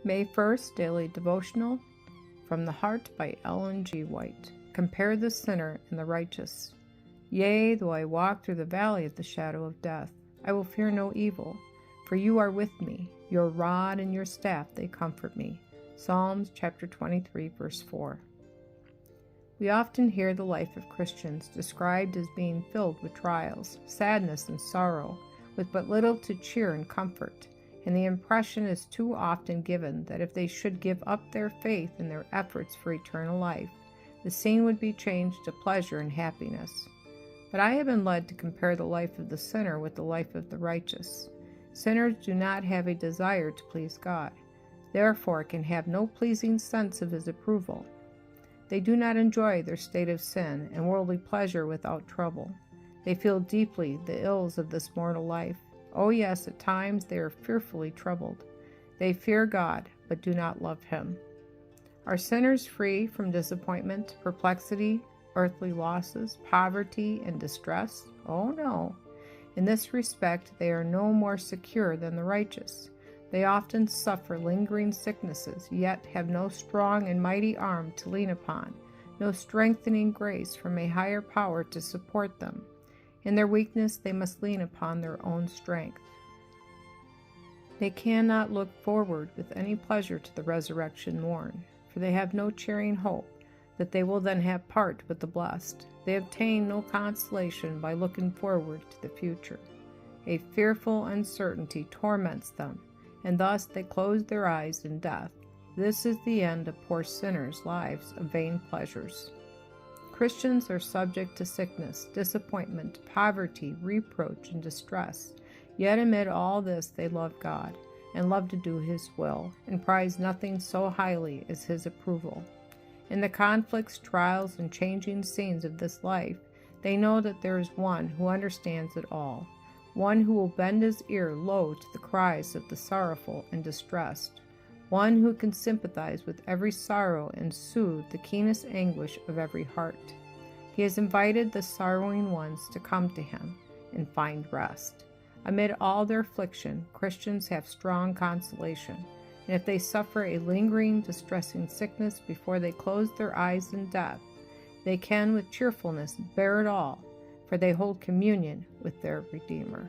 May 1st Daily Devotional from the Heart by Ellen G. White. Compare the sinner and the righteous. Yea, though I walk through the valley of the shadow of death, I will fear no evil, for you are with me. Your rod and your staff, they comfort me. Psalms chapter 23, verse 4. We often hear the life of Christians described as being filled with trials, sadness, and sorrow, with but little to cheer and comfort. And the impression is too often given that if they should give up their faith in their efforts for eternal life, the scene would be changed to pleasure and happiness. But I have been led to compare the life of the sinner with the life of the righteous. Sinners do not have a desire to please God, therefore can have no pleasing sense of His approval. They do not enjoy their state of sin and worldly pleasure without trouble. They feel deeply the ills of this mortal life. Oh yes, at times they are fearfully troubled. They fear God, but do not love Him. Are sinners free from disappointment, perplexity, earthly losses, poverty, and distress? Oh no. In this respect, they are no more secure than the righteous. They often suffer lingering sicknesses, yet have no strong and mighty arm to lean upon, no strengthening grace from a higher power to support them. In their weakness, they must lean upon their own strength. They cannot look forward with any pleasure to the resurrection morn, for they have no cheering hope that they will then have part with the blessed. They obtain no consolation by looking forward to the future. A fearful uncertainty torments them, and thus they close their eyes in death. This is the end of poor sinners' lives of vain pleasures. Christians are subject to sickness, disappointment, poverty, reproach, and distress. Yet amid all this they love God, and love to do His will, and prize nothing so highly as His approval. In the conflicts, trials, and changing scenes of this life, they know that there is one who understands it all, one who will bend His ear low to the cries of the sorrowful and distressed, one who can sympathize with every sorrow and soothe the keenest anguish of every heart. He has invited the sorrowing ones to come to Him and find rest. Amid all their affliction, Christians have strong consolation, and if they suffer a lingering, distressing sickness before they close their eyes in death, they can with cheerfulness bear it all, for they hold communion with their Redeemer.